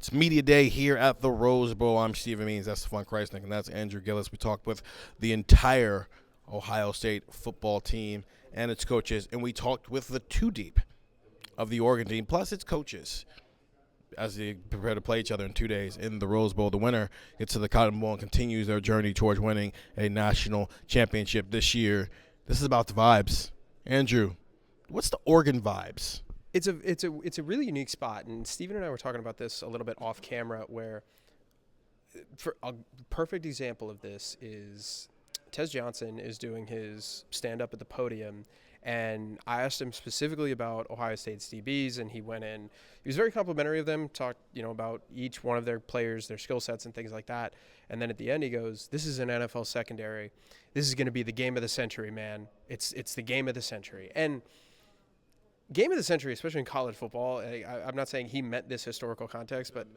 It's Media Day here at the Rose Bowl. I'm Stephen Means, that's Stefan Krajisnik, and that's Andrew Gillis. We talked with the entire Ohio State football team and its coaches, and we talked with the two deep of the Oregon team, plus its coaches, as they prepare to play each other in 2 days in the Rose Bowl. The winner gets to the Cotton Bowl and continues their journey towards winning a national championship this year. This is about the vibes. Andrew, what's the Oregon vibes? It's a really unique spot, and Stephen and I were talking about this a little bit off camera, where for a perfect example of this is Tez Johnson is doing his stand-up at the podium, and I asked him specifically about Ohio State's DBs, and he went in. He was very complimentary of them, talked about each one of their players, their skill sets, and things like that. And then at the end, he goes, "This is an NFL secondary. This is going to be the game of the century, man. It's the game of the century." And game of the century, especially in college football, I'm not saying he meant this historical context, but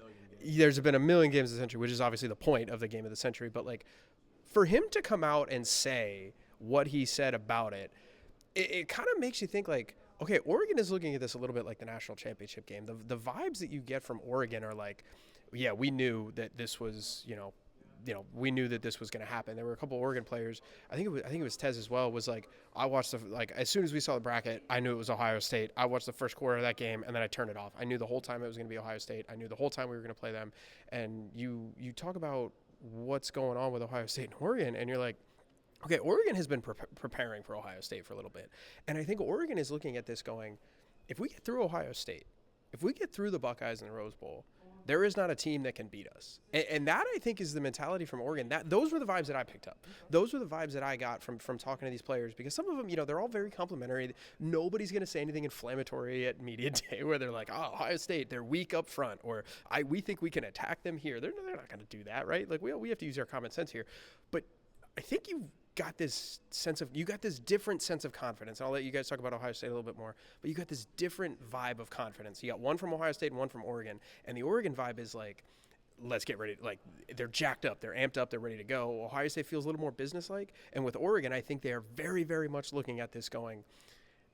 there's been a million games of the century, which is obviously the point of the game of the century. But like, for him to come out and say what he said about it, it kind of makes you think like, okay, Oregon is looking at this a little bit like the national championship game. The vibes that you get from Oregon are like, yeah, we knew that this was, we knew that this was going to happen. There were a couple of Oregon players. I think it was Tez as well. Was like, I watched as soon as we saw the bracket, I knew it was Ohio State. I watched the first quarter of that game and then I turned it off. I knew the whole time it was going to be Ohio State. I knew the whole time we were going to play them. And you talk about what's going on with Ohio State and Oregon, and you're like, okay, Oregon has been preparing for Ohio State for a little bit. And I think Oregon is looking at this going, if we get through Ohio State, if we get through the Buckeyes in the Rose Bowl, there is not a team that can beat us. And that, I think, is the mentality from Oregon. Those were the vibes that I picked up. Those were the vibes that I got from talking to these players, because some of them, they're all very complimentary. Nobody's going to say anything inflammatory at media day where they're like, oh, Ohio State, they're weak up front, or we think we can attack them here. They're not going to do that, right? Like, we have to use our common sense here. But I think you got this different sense of confidence. I'll let you guys talk about Ohio State a little bit more, but you got this different vibe of confidence. You got one from Ohio State and one from Oregon, and the Oregon vibe is like, let's get ready. Like, they're jacked up, they're amped up, they're ready to go. Ohio State feels a little more businesslike, and with Oregon, I think they are very, very much looking at this going,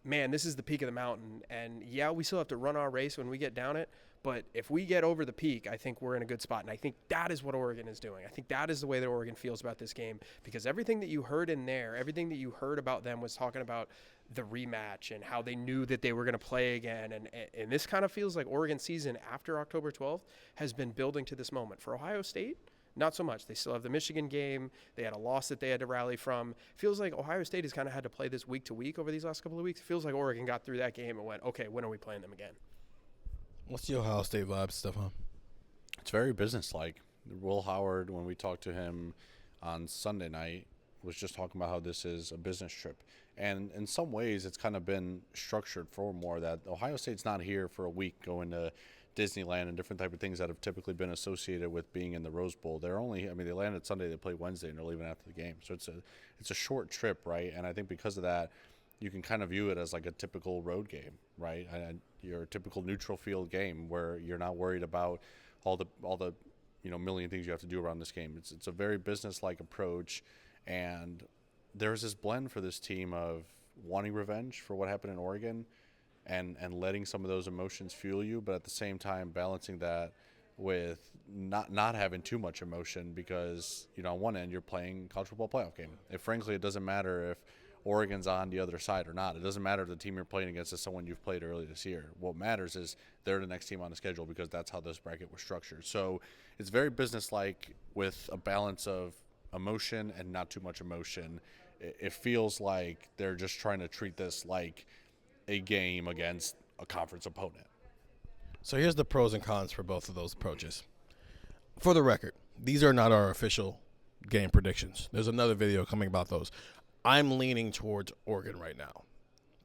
man, this is the peak of the mountain, and yeah, we still have to run our race when we get down it, but if we get over the peak, I think we're in a good spot. And I think that is what Oregon is doing. I think that is the way that Oregon feels about this game, because everything that you heard in there, everything that you heard about them was talking about the rematch and how they knew that they were going to play again. And this kind of feels like Oregon's season after October 12th has been building to this moment. For Ohio State, not so much. They still have the Michigan game. They had a loss that they had to rally from. Feels like Ohio State has kind of had to play this week to week over these last couple of weeks. It feels like Oregon got through that game and went, okay, when are we playing them again? What's the Ohio State vibe, Stefan? It's very businesslike. Will Howard, when we talked to him on Sunday night, was just talking about how this is a business trip. And in some ways, it's kind of been structured for more that Ohio State's not here for a week going to Disneyland and different type of things that have typically been associated with being in the Rose Bowl. They landed Sunday, they play Wednesday, and they're leaving after the game. So it's a short trip, right? And I think because of that, you can kind of view it as like a typical road game, right? And your typical neutral field game where you're not worried about all the million things you have to do around this game. It's a very business-like approach, and there's this blend for this team of wanting revenge for what happened in Oregon and letting some of those emotions fuel you, but at the same time balancing that with not having too much emotion, because on one end you're playing college football playoff game. Frankly, it doesn't matter if Oregon's on the other side or not. It doesn't matter if the team you're playing against is someone you've played early this year. What matters is they're the next team on the schedule, because that's how this bracket was structured. So it's very businesslike with a balance of emotion and not too much emotion. It feels like they're just trying to treat this like a game against a conference opponent. So here's the pros and cons for both of those approaches. For the record, these are not our official game predictions. There's another video coming about those. I'm leaning towards Oregon right now.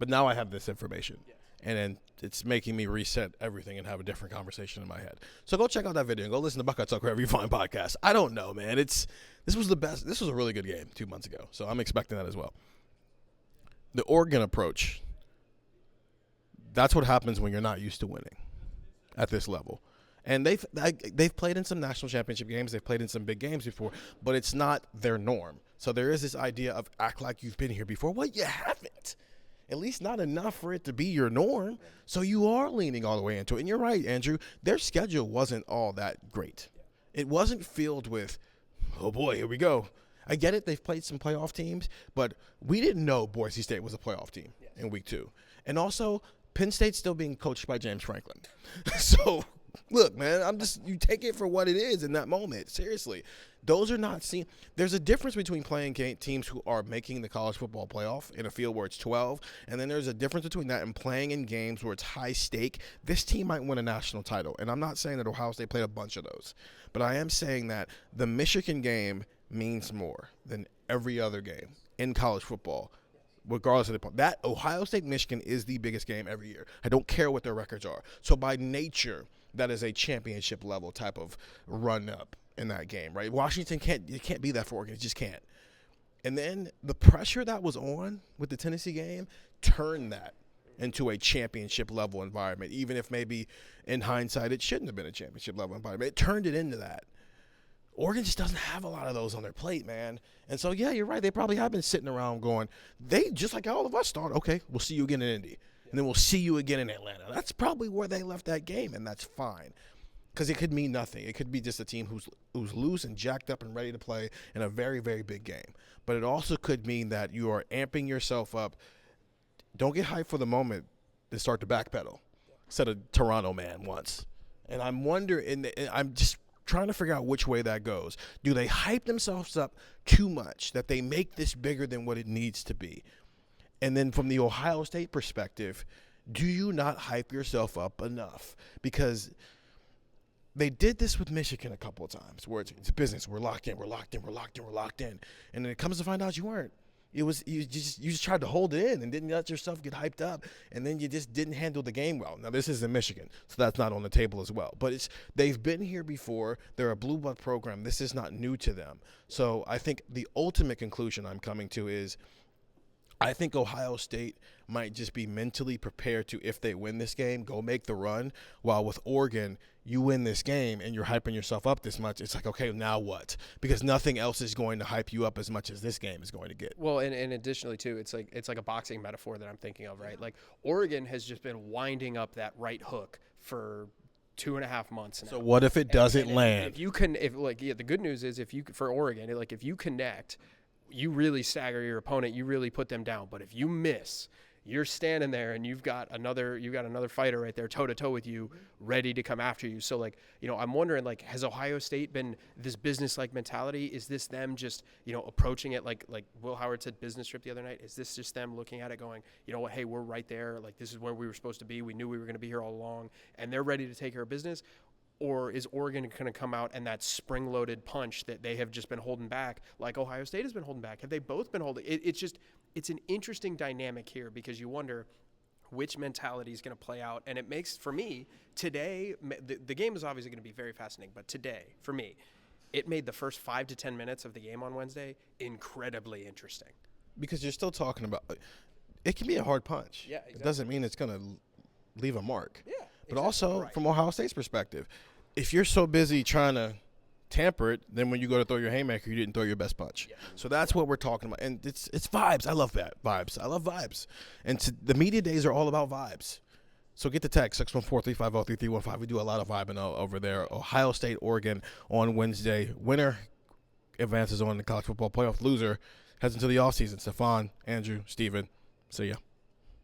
But now I have this information. Yes. And then it's making me reset everything and have a different conversation in my head. So go check out that video and go listen to Buckeye Talk wherever you find podcasts. I don't know, man. This was the best. This was a really good game 2 months ago. So I'm expecting that as well. The Oregon approach, that's what happens when you're not used to winning at this level. And they've played in some national championship games. They've played in some big games before, but it's not their norm. So there is this idea of act like you've been here before. Well, you haven't. At least not enough for it to be your norm. So you are leaning all the way into it. And you're right, Andrew. Their schedule wasn't all that great. It wasn't filled with, oh boy, here we go. I get it. They've played some playoff teams, but we didn't know Boise State was a playoff team in week 2. And also, Penn State's still being coached by James Franklin. So, look, man, you take it for what it is in that moment. Seriously. Those are not seen. There's a difference between playing teams who are making the college football playoff in a field where it's 12, and then there's a difference between that and playing in games where it's high stake. This team might win a national title, and I'm not saying that Ohio State played a bunch of those, but I am saying that the Michigan game means more than every other game in college football, regardless of the point. That Ohio State-Michigan is the biggest game every year. I don't care what their records are. So by nature, that is a championship level type of run up in that game, right? Washington can't be that for Oregon. It just can't. And then the pressure that was on with the Tennessee game turned that into a championship level environment, even if maybe in hindsight it shouldn't have been a championship level environment. It turned it into that. Oregon just doesn't have a lot of those on their plate, man. And so, yeah, you're right. They probably have been sitting around going, they, just like all of us thought, okay, we'll see you again in Indy. And then we'll see you again in Atlanta. That's probably where they left that game, and that's fine. Because it could mean nothing. It could be just a team who's loose and jacked up and ready to play in a very, very big game. But it also could mean that you are amping yourself up. Don't get hyped for the moment and start to backpedal, said a Toronto man once. And I'm wondering, and I'm just trying to figure out which way that goes. Do they hype themselves up too much that they make this bigger than what it needs to be? And then from the Ohio State perspective, do you not hype yourself up enough? Because they did this with Michigan a couple of times where it's business. We're locked in. And then it comes to find out you weren't. It was you just tried to hold it in and didn't let yourself get hyped up, and then you just didn't handle the game well. Now, this is in Michigan, so that's not on the table as well. But they've been here before. They're a blue blood program. This is not new to them. So I think the ultimate conclusion I'm coming to is I think Ohio State might just be mentally prepared to, if they win this game, go make the run. While with Oregon, you win this game and you're hyping yourself up this much. It's like, okay, now what? Because nothing else is going to hype you up as much as this game is going to get. Well, and additionally too, it's like a boxing metaphor that I'm thinking of, right? Like Oregon has just been winding up that right hook for 2.5 months now. So what if it doesn't land? The good news is for Oregon, if you connect, you really stagger your opponent, you really put them down. But if you miss, you're standing there and you've got another fighter right there toe to toe with you, ready to come after you. So I'm wondering, has Ohio State been this business-like mentality? Is this them just, approaching it like Will Howard said, business trip the other night? Is this just them looking at it going, you know what, hey, we're right there. Like, this is where we were supposed to be. We knew we were going to be here all along, and they're ready to take care of business? Or is Oregon going to come out and that spring-loaded punch that they have just been holding back, like Ohio State has been holding back? Have they both been holding? It's an interesting dynamic here, because you wonder which mentality is going to play out. And it makes, for me, today, the game is obviously going to be very fascinating, but today, for me, it made the first 5 to 10 minutes of the game on Wednesday incredibly interesting. Because you're still talking about, it can be a hard punch. Yeah, exactly. It doesn't mean it's going to leave a mark. Yeah. But also, from Ohio State's perspective, if you're so busy trying to tamper it, then when you go to throw your haymaker, you didn't throw your best punch. Yeah. So that's what we're talking about. And it's vibes. I love that. Vibes. I love vibes. And the media days are all about vibes. So get the text, 614-350-3315. We do a lot of vibing over there. Ohio State, Oregon on Wednesday. Winner advances on the college football playoff. Loser heads into the offseason. Stefan, Andrew, Steven. See ya.